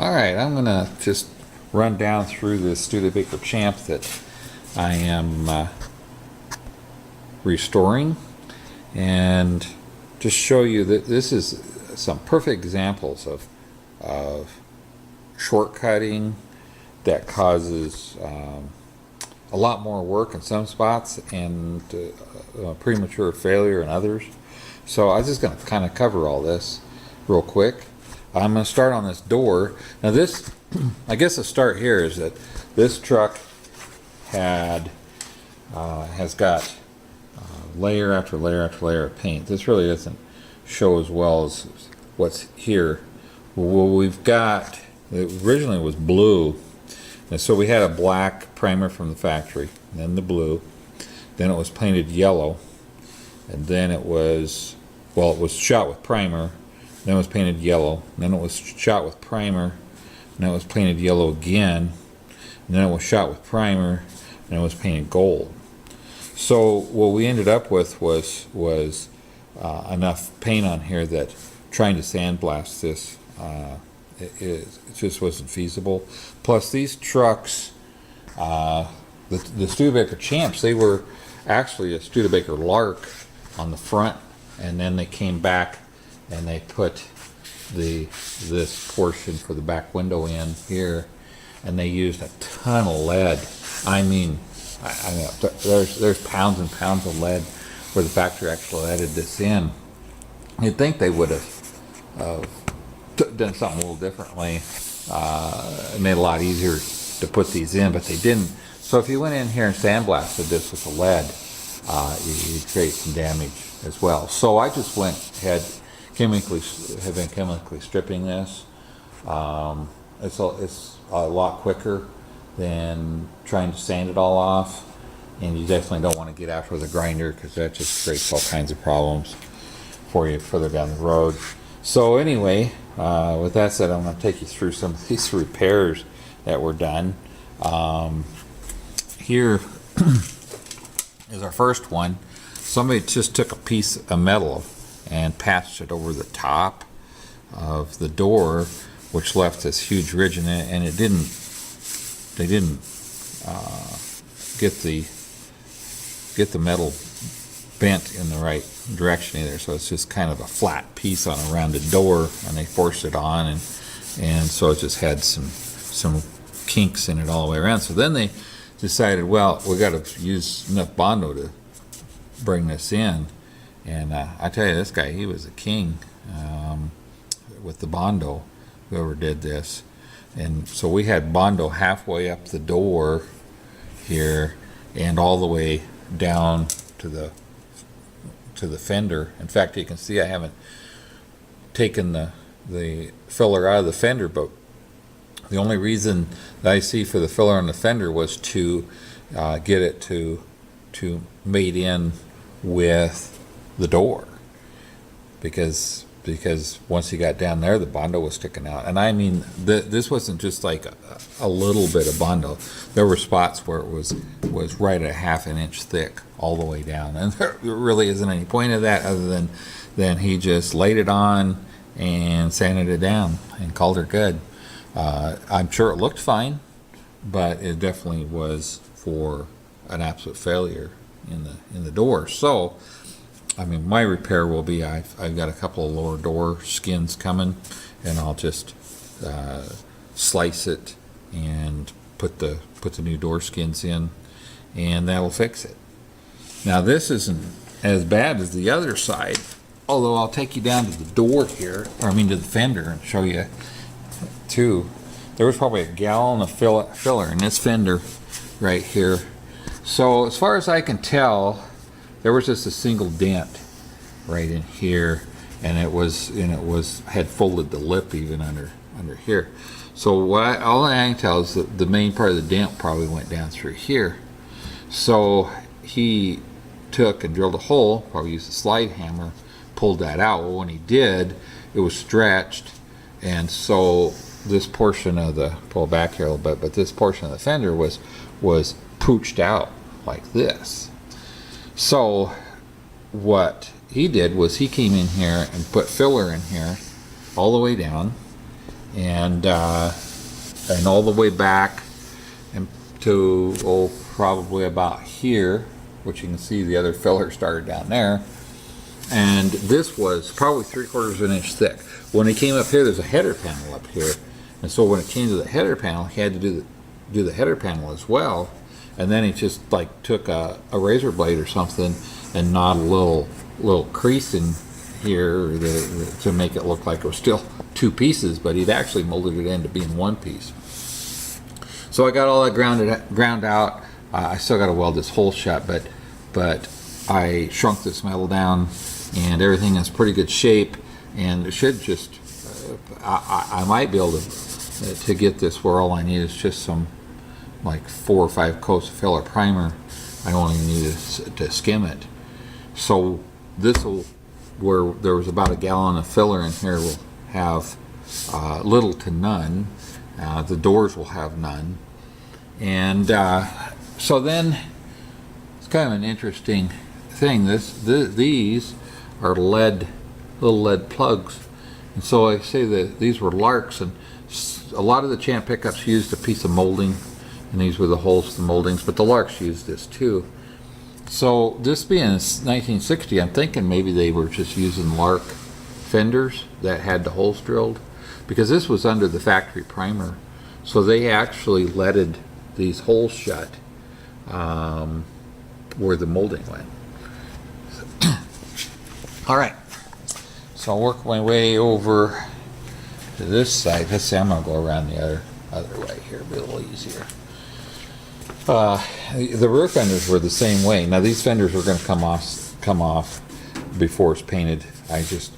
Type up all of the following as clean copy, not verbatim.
Alright, I'm going to just run down through this Studebaker Champ that I am restoring and just show you that this is some perfect examples of shortcutting that causes a lot more work in some spots and premature failure in others. So I'm just going to kind of cover all this real quick. I'm going to start on this door. Now this, I guess the start here is that this truck has got layer after layer after layer of paint. This really doesn't show as well as what's here. Well, we've got, it originally was blue, and so we had a black primer from the factory, then the blue, then it was painted yellow, and then it was, well, it was shot with primer, then it was painted yellow, then it was shot with primer, and then it was painted yellow again, and then it was shot with primer, and it was painted gold. So what we ended up with was enough paint on here that trying to sandblast this it just wasn't feasible. Plus these trucks, the Studebaker Champs, they were actually a Studebaker Lark on the front, and then they came back and they put this portion for the back window in here, and they used a ton of lead. I mean, there's pounds and pounds of lead where the factory actually added this in. You'd think they would have done something a little differently. It made it a lot easier to put these in, but they didn't. So if you went in here and sandblasted this with the lead, you'd create some damage as well. So I just went ahead, have been chemically stripping this. It's a lot quicker than trying to sand it all off, and you definitely don't want to get after with a grinder because that just creates all kinds of problems for you further down the road. So anyway, with that said, I'm going to take you through some of these repairs that were done. Here is our first one. Somebody just took a piece of metal and patched it over the top of the door, which left this huge ridge in it, and they didn't get the metal bent in the right direction either, so it's just kind of a flat piece on a rounded door, and they forced it on, and so it just had some kinks in it all the way around. So then they decided, well, we got to use enough Bondo to bring this in, and I tell you, this guy, he was a king with the Bondo, whoever did this. And so we had Bondo halfway up the door here and all the way down to the fender. In fact, you can see I haven't taken the filler out of the fender, but the only reason that I see for the filler on the fender was to get it to mate in with the door, because once you got down there, the Bondo was sticking out. And I mean, this wasn't just like a little bit of Bondo. There were spots where it was right at ½ an inch thick all the way down, and there really isn't any point of that other than he just laid it on and sanded it down and called her good. I'm sure it looked fine, but it definitely was for an absolute failure in the door. So I mean, my repair will be, I've got a couple of lower door skins coming, and I'll just slice it and put the new door skins in, and that'll fix it. Now this isn't as bad as the other side, although I'll take you down to the door here, or I mean to the fender, and show you too. There was probably a gallon of filler in this fender right here. So as far as I can tell, there was just a single dent right in here, and it had folded the lip even under here. So all I can tell is that the main part of the dent probably went down through here. So he took and drilled a hole, probably used a slide hammer, pulled that out. Well, when he did, it was stretched, and so this portion of the, pull back here a little bit, but this portion of the fender was pooched out like this. So what he did was he came in here and put filler in here all the way down, and all the way back and to probably about here, which you can see the other filler started down there. And this was probably 3/4 of an inch thick. When it came up here, there's a header panel up here, and so when it came to the header panel, he had to do the header panel as well. And then he just like took a razor blade or something and gnawed a little crease in here to make it look like it was still two pieces, but he'd actually molded it into being one piece. So I got all that ground out. I still got to weld this hole shut, but I shrunk this metal down, and everything is pretty good shape. And it should just I might be able to get this where all I need is just some like 4 or 5 coats of filler primer. I only need to skim it. So this will, where there was about a gallon of filler in here, will have little to none. The doors will have none. And so then it's kind of an interesting thing. These are little lead plugs. And so I say that these were Larks, and a lot of the Champ pickups used a piece of molding, and these were the holes for the moldings, but the Larks used this too. So this being 1960, I'm thinking maybe they were just using Lark fenders that had the holes drilled, because this was under the factory primer. So they actually leaded these holes shut where the molding went. All right, so I'll work my way over to this side. Let's see, I'm gonna go around the other way here, it'll be a little easier. The rear fenders were the same way. Now these fenders are going to come off before it's painted. I just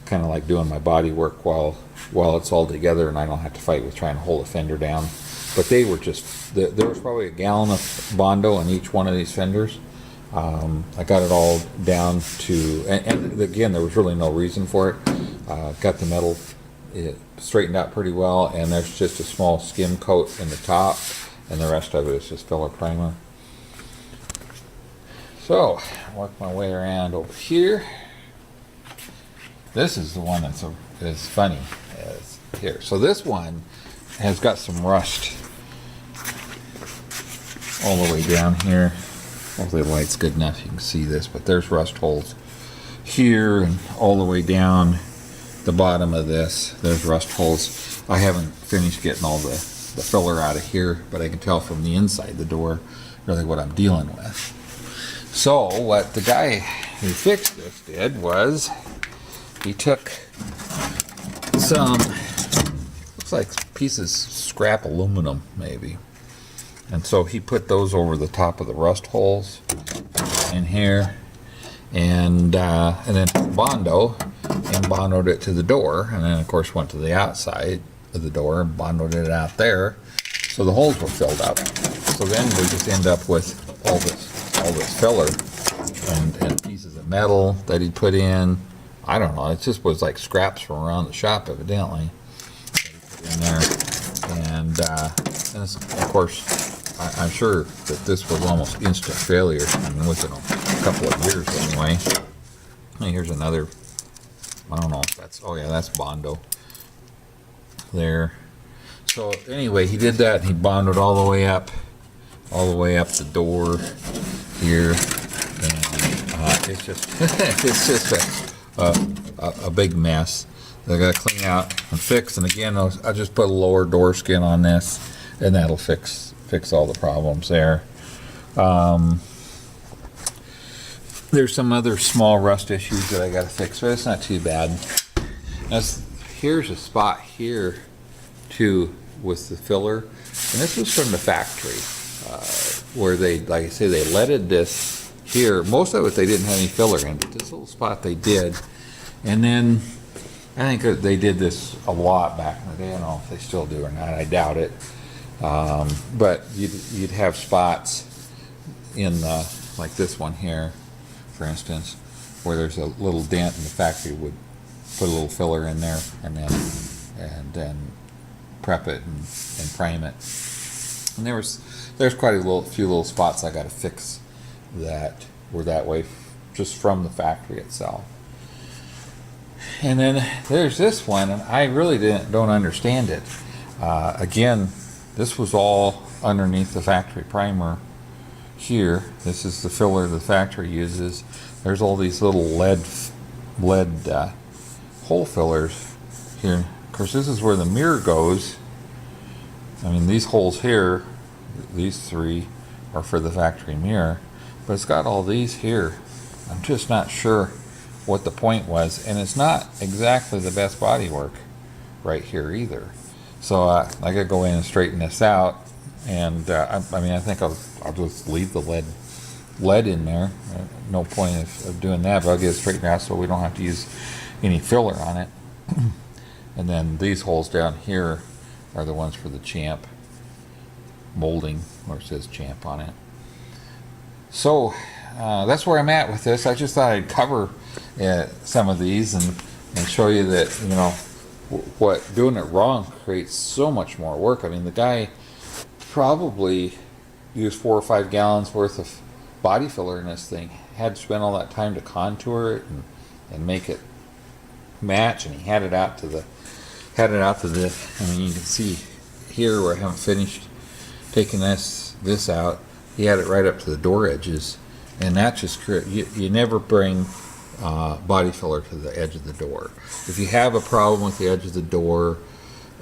kind of like doing my body work while it's all together, and I don't have to fight with trying to hold a fender down. But they were just, there was probably a gallon of Bondo in each one of these fenders. I got it all down to, and again, there was really no reason for it. Got the metal straightened out pretty well, and there's just a small skim coat in the top, and the rest of it is just filler primer. So, work my way around over here. This is the one that's funny here. So this one has got some rust all the way down here. Hopefully the light's good enough you can see this, but there's rust holes here and all the way down the bottom of this. There's rust holes. I haven't finished getting all the filler out of here, but I can tell from the inside the door really what I'm dealing with. So what the guy who fixed this did was he took some, looks like pieces of scrap aluminum maybe, and so he put those over the top of the rust holes in here, and then Bondo, and Bondoed it to the door, and then of course went to the outside of the door and Bondoed it out there, so the holes were filled up. So then we just end up with all this filler and pieces of metal that he put in. I don't know, it just was like scraps from around the shop evidently that he put in there. And of course I'm sure that this was almost instant failure. I mean, within a couple of years anyway. And here's another, I don't know if that's, oh yeah, that's Bondo there. So anyway, he did that, and he Bondoed all the way up the door here, and it's just it's just a big mess that I got to clean out and fix. And again, I'll just put a lower door skin on this, and that'll fix all the problems there. There's some other small rust issues that I got to fix, but it's not too bad. Here's a spot here too with the filler, and this was from the factory where they, like I say, they leaded this here. Most of it they didn't have any filler in, but this little spot they did. And then I think they did this a lot back in the day. I don't know if they still do or not, I doubt it. But you'd have spots in like this one here, for instance, where there's a little dent, and the factory would put a little filler in there and then prep it and prime it. And there's quite a few little spots I got to fix that were that way just from the factory itself. And then there's this one, and I really don't understand it. Again, this was all underneath the factory primer here. This is the filler the factory uses. There's all these little lead hole fillers here. Of course, this is where the mirror goes. I mean, these holes here, these three, are for the factory mirror, but it's got all these here. I'm just not sure what the point was, and it's not exactly the best body work right here either. So I gotta go in and straighten this out, and I mean, I think I'll just leave the lead in there. No point of doing that, but I'll get it straightened out so we don't have to use any filler on it. And then these holes down here are the ones for the Champ molding, where it says Champ on it. So that's where I'm at with this. I just thought I'd cover some of these and show you that, you know, what doing it wrong creates so much more work. I mean, the guy probably used 4 or 5 gallons worth of body filler in this thing, had to spend all that time to contour it and make it match, and he had it out to the I mean, you can see here where I haven't finished taking this out. He had it right up to the door edges, and that just you never bring body filler to the edge of the door. If you have a problem with the edge of the door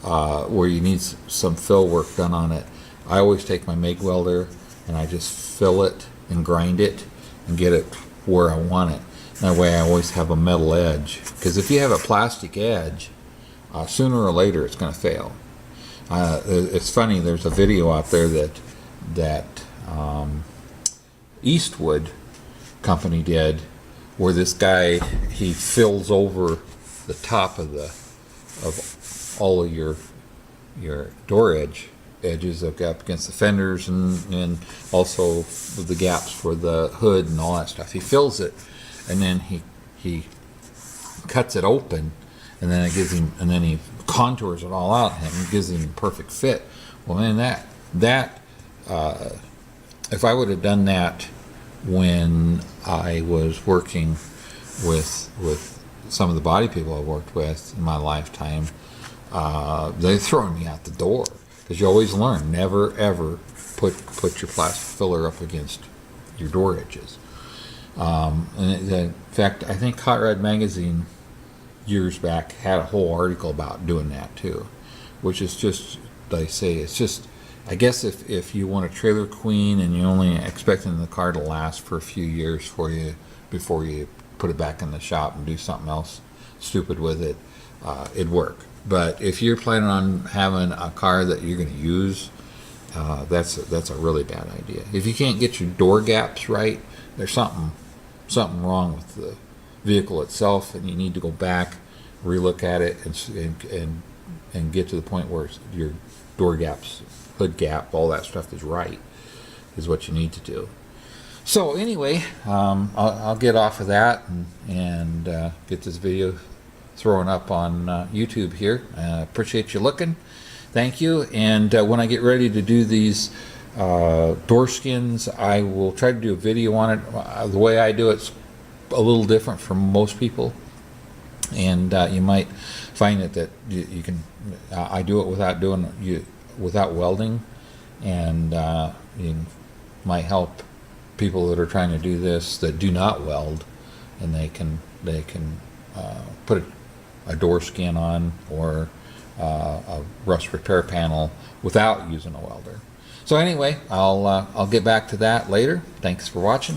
where you need some fill work done on it, I always take my MIG welder and I just fill it and grind it and get it where I want it. That way I always have a metal edge, because if you have a plastic edge, sooner or later it's going to fail. It's funny, there's a video out there that Eastwood company did, where this guy, he fills over the top of all of your door edges up against the fenders, and also the gaps for the hood and all that stuff. He fills it, and then he cuts it open, and then it gives him, and then he contours it all out and gives him a perfect fit. Well, man, that if I would have done that when I was working with some of the body people I worked with in my lifetime, they're throwing me out the door, because you always learn, never ever put your plastic filler up against your door edges. In fact, I think Hot Rod Magazine years back had a whole article about doing that too, which is just, like I say, it's just, I guess if you want a trailer queen and you're only expecting the car to last for a few years for you before you put it back in the shop and do something else stupid with it, it'd work. But if you're planning on having a car that you're going to use, that's a really bad idea. If you can't get your door gaps right, there's something wrong with the vehicle itself, and you need to go back, relook at it, and get to the point where your door gaps, hood gap, all that stuff is right, is what you need to do. So anyway, I'll get off of that and get this video thrown up on YouTube here. Appreciate you looking. Thank you. And when I get ready to do these door skins, I will try to do a video on it. The way I do it's a little different from most people, and you might find that you can. I do it without welding, and you might help people that are trying to do this that do not weld, and they can put a door skin on or a rust repair panel without using a welder. So anyway, I'll get back to that later. Thanks for watching.